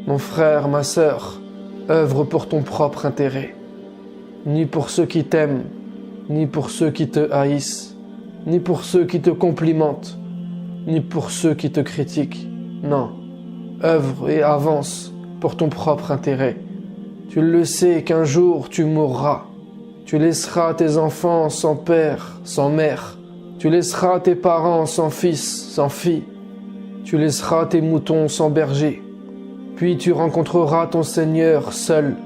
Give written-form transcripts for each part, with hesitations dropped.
Mon frère, ma sœur, œuvre pour ton propre intérêt. Ni pour ceux qui t'aiment, ni pour ceux qui te haïssent, ni pour ceux qui te complimentent, ni pour ceux qui te critiquent. Non, œuvre et avance pour ton propre intérêt. Tu le sais qu'un jour tu mourras. Tu laisseras tes enfants sans père, sans mère. Tu laisseras tes parents sans fils, sans fille. Tu laisseras tes moutons sans berger. Puis tu rencontreras ton Seigneur seul,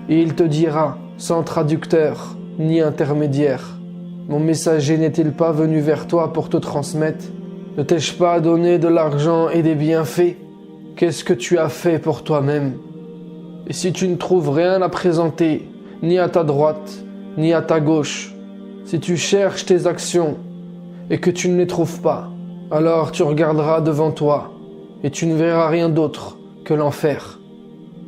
et il te dira, sans traducteur ni intermédiaire, mon messager n'est-il pas venu vers toi pour te transmettre? Ne t'ai-je pas donné de l'argent et des bienfaits? Qu'est-ce que tu as fait pour toi-même? Et si tu ne trouves rien à présenter, ni à ta droite, ni à ta gauche, si tu cherches tes actions et que tu ne les trouves pas, alors tu regarderas devant toi et tu ne verras rien d'autre que l'enfer.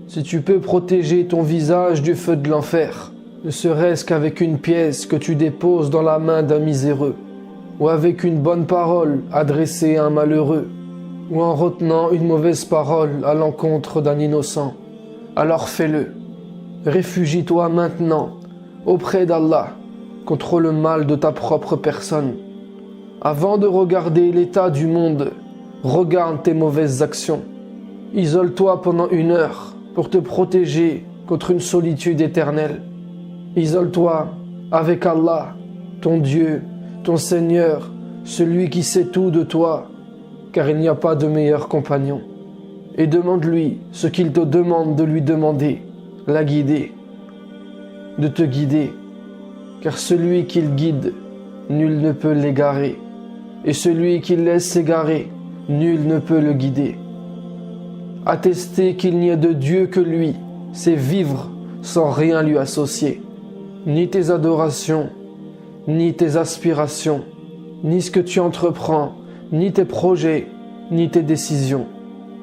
Si tu peux protéger ton visage du feu de l'enfer, ne serait-ce qu'avec une pièce que tu déposes dans la main d'un miséreux, ou avec une bonne parole adressée à un malheureux, ou en retenant une mauvaise parole à l'encontre d'un innocent, alors fais-le. Réfugie-toi maintenant auprès d'Allah contre le mal de ta propre personne. Avant de regarder l'état du monde, regarde tes mauvaises actions. Isole-toi pendant 1 heure pour te protéger contre une solitude éternelle. Isole-toi avec Allah, ton Dieu, ton Seigneur, celui qui sait tout de toi, car il n'y a pas de meilleur compagnon. Et demande-lui ce qu'il te demande de lui demander, la guider, de te guider, car celui qu'il guide, nul ne peut l'égarer, et celui qu'il laisse s'égarer, nul ne peut le guider. Attester qu'il n'y a de Dieu que lui, c'est vivre sans rien lui associer. Ni tes adorations, ni tes aspirations, ni ce que tu entreprends, ni tes projets, ni tes décisions.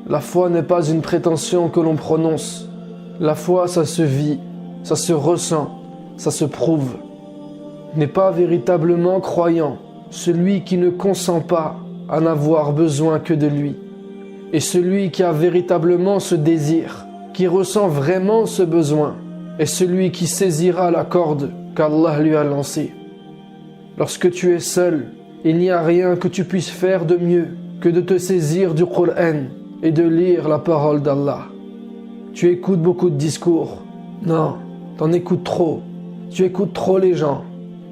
La foi n'est pas une prétention que l'on prononce. La foi, ça se vit, ça se ressent, ça se prouve. N'est pas véritablement croyant celui qui ne consent pas à n'avoir besoin que de lui. Et celui qui a véritablement ce désir, qui ressent vraiment ce besoin, est celui qui saisira la corde qu'Allah lui a lancée. Lorsque tu es seul, il n'y a rien que tu puisses faire de mieux que de te saisir du Coran et de lire la parole d'Allah. Tu écoutes beaucoup de discours. Non, t'en écoutes trop. Tu écoutes trop les gens.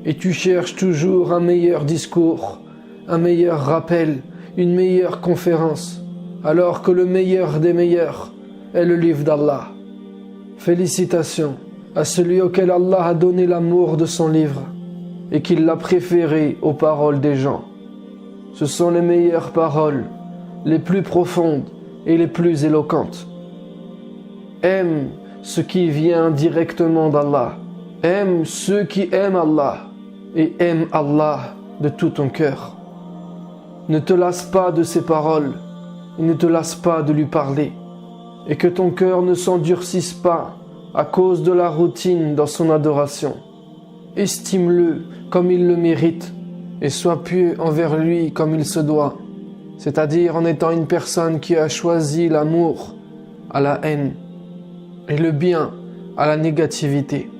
Et tu cherches toujours un meilleur discours, un meilleur rappel, une meilleure conférence, alors que le meilleur des meilleurs est le livre d'Allah. Félicitations à celui auquel Allah a donné l'amour de son livre et qu'il l'a préféré aux paroles des gens. Ce sont les meilleures paroles, les plus profondes et les plus éloquentes. Aime ce qui vient directement d'Allah. Aime ceux qui aiment Allah et aime Allah de tout ton cœur. Ne te lasse pas de ses paroles et ne te lasse pas de lui parler, et que ton cœur ne s'endurcisse pas à cause de la routine dans son adoration. Estime-le comme il le mérite et sois pieux envers lui comme il se doit, c'est-à-dire en étant une personne qui a choisi l'amour à la haine et le bien à la négativité.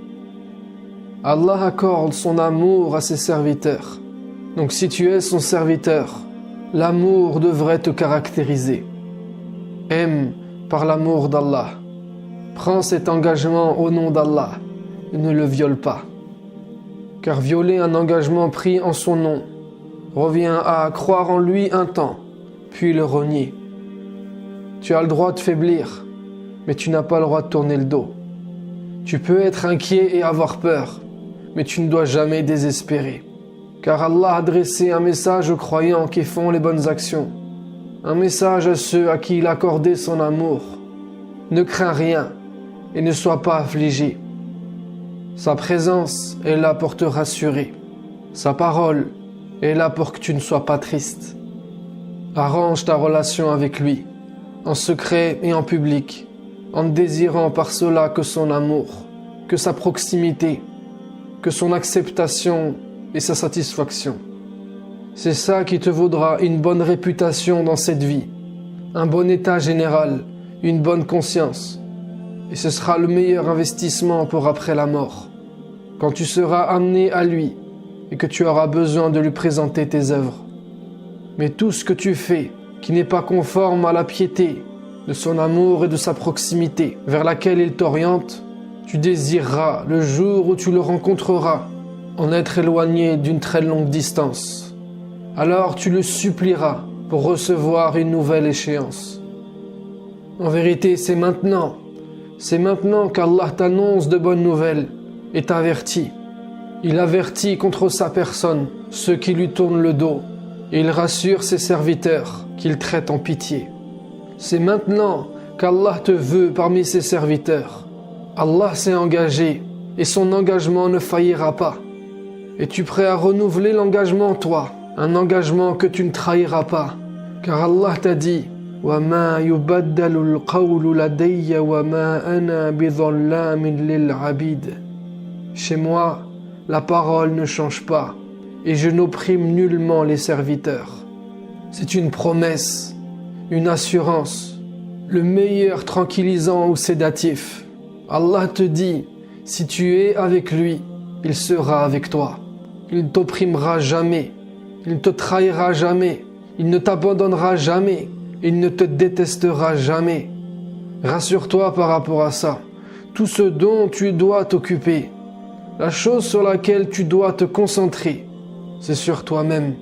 Allah accorde son amour à ses serviteurs. Donc si tu es son serviteur, l'amour devrait te caractériser. Aime par l'amour d'Allah. Prends cet engagement au nom d'Allah et ne le viole pas. Car violer un engagement pris en son nom revient à croire en lui un temps, puis le renier. Tu as le droit de faiblir, mais tu n'as pas le droit de tourner le dos. Tu peux être inquiet et avoir peur, mais tu ne dois jamais désespérer. Car Allah a adressé un message aux croyants qui font les bonnes actions. Un message à ceux à qui il a accordé son amour. Ne crains rien et ne sois pas affligé. Sa présence est là pour te rassurer. Sa parole est là pour que tu ne sois pas triste. Arrange ta relation avec lui, en secret et en public, en désirant par cela que son amour, que sa proximité, que son acceptation et sa satisfaction. C'est ça qui te vaudra une bonne réputation dans cette vie, un bon état général, une bonne conscience. Et ce sera le meilleur investissement pour après la mort. Quand tu seras amené à lui et que tu auras besoin de lui présenter tes œuvres. Mais tout ce que tu fais qui n'est pas conforme à la piété de son amour et de sa proximité vers laquelle il t'oriente, tu désireras le jour où tu le rencontreras en être éloigné d'une très longue distance. Alors tu le supplieras pour recevoir une nouvelle échéance. En vérité, c'est maintenant qu'Allah t'annonce de bonnes nouvelles et t'avertit. Il avertit contre sa personne ceux qui lui tournent le dos et il rassure ses serviteurs qu'il traite en pitié. C'est maintenant qu'Allah te veut parmi ses serviteurs. Allah s'est engagé et son engagement ne faillira pas. Es-tu prêt à renouveler l'engagement, toi? Un engagement que tu ne trahiras pas. Car Allah t'a dit وَمَا يُبَدَّلُ الْقَوْلُ لَدَيَّ وَمَا أَنَا بِظَلَّامٍ لِلْعَبِيدِ. Chez moi, la parole ne change pas et je n'opprime nullement les serviteurs. C'est une promesse, une assurance, le meilleur tranquillisant ou sédatif. Allah te dit, si tu es avec lui, il sera avec toi. Il ne t'opprimera jamais, il ne te trahira jamais, il ne t'abandonnera jamais, il ne te détestera jamais. Rassure-toi par rapport à ça. Tout ce dont tu dois t'occuper, la chose sur laquelle tu dois te concentrer, c'est sur toi-même,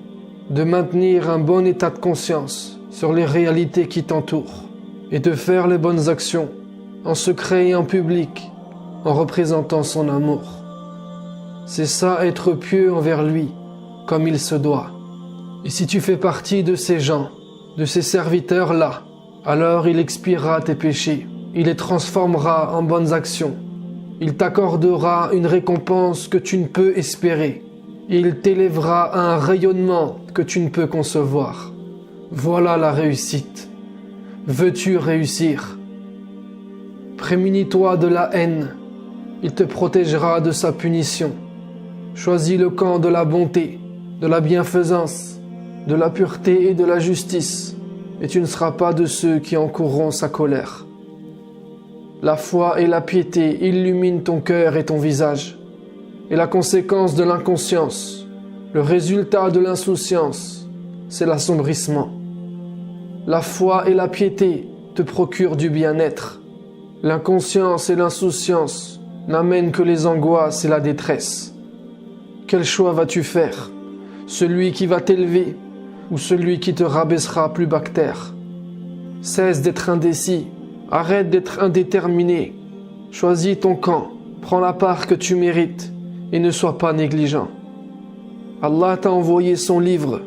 de maintenir un bon état de conscience sur les réalités qui t'entourent et de faire les bonnes actions en secret et en public, en représentant son amour. C'est ça être pieux envers lui, comme il se doit. Et si tu fais partie de ces gens, de ces serviteurs-là, alors il expiera tes péchés, il les transformera en bonnes actions, il t'accordera une récompense que tu ne peux espérer, et il t'élèvera à un rayonnement que tu ne peux concevoir. Voilà la réussite. Veux-tu réussir? Prémunis-toi de la haine, il te protégera de sa punition. Choisis le camp de la bonté, de la bienfaisance, de la pureté et de la justice, et tu ne seras pas de ceux qui encourront sa colère. La foi et la piété illuminent ton cœur et ton visage, et la conséquence de l'inconscience, le résultat de l'insouciance, c'est l'assombrissement. La foi et la piété te procurent du bien-être. L'inconscience et l'insouciance n'amènent que les angoisses et la détresse. Quel choix vas-tu faire? Celui qui va t'élever ou celui qui te rabaissera plus bas que terre? Cesse d'être indécis, arrête d'être indéterminé. Choisis ton camp, prends la part que tu mérites et ne sois pas négligent. Allah t'a envoyé son livre,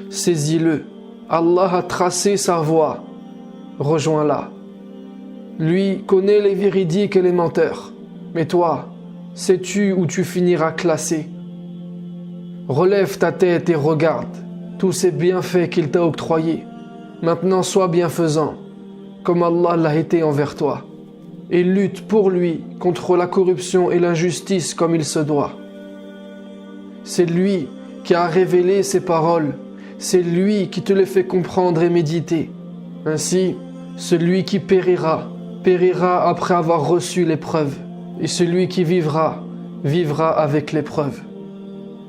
saisis-le. Allah a tracé sa voie, rejoins-la. Lui connaît les véridiques et les menteurs, mais toi, sais-tu où tu finiras classé? Relève ta tête et regarde tous ces bienfaits qu'il t'a octroyés. Maintenant sois bienfaisant, comme Allah l'a été envers toi, et lutte pour lui contre la corruption et l'injustice comme il se doit. C'est lui qui a révélé ses paroles, c'est lui qui te les fait comprendre et méditer. Ainsi, celui qui périra, périra après avoir reçu l'épreuve, et celui qui vivra, vivra avec l'épreuve.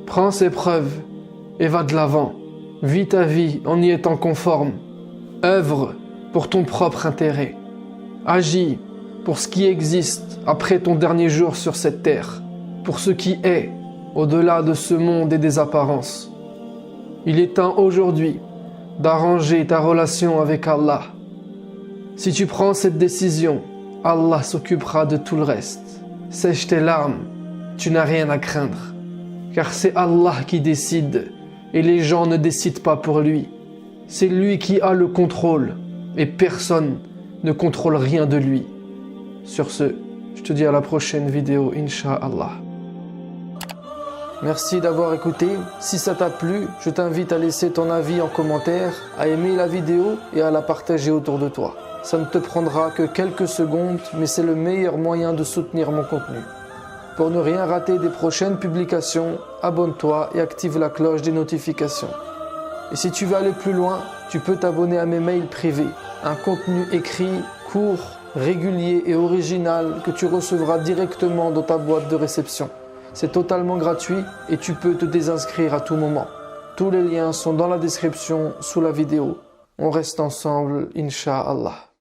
Prends ces preuves et va de l'avant. Vis ta vie en y étant conforme. Œuvre pour ton propre intérêt. Agis pour ce qui existe après ton dernier jour sur cette terre, pour ce qui est au-delà de ce monde et des apparences. Il est temps aujourd'hui d'arranger ta relation avec Allah. Si tu prends cette décision, Allah s'occupera de tout le reste. Sèche tes larmes, tu n'as rien à craindre. Car c'est Allah qui décide et les gens ne décident pas pour lui. C'est lui qui a le contrôle et personne ne contrôle rien de lui. Sur ce, je te dis à la prochaine vidéo, Inch'Allah. Merci d'avoir écouté. Si ça t'a plu, je t'invite à laisser ton avis en commentaire, à aimer la vidéo et à la partager autour de toi. Ça ne te prendra que quelques secondes, mais c'est le meilleur moyen de soutenir mon contenu. Pour ne rien rater des prochaines publications, abonne-toi et active la cloche des notifications. Et si tu veux aller plus loin, tu peux t'abonner à mes mails privés. Un contenu écrit, cours régulier et original que tu recevras directement dans ta boîte de réception. C'est totalement gratuit et tu peux te désinscrire à tout moment. Tous les liens sont dans la description sous la vidéo. On reste ensemble, Inch'Allah.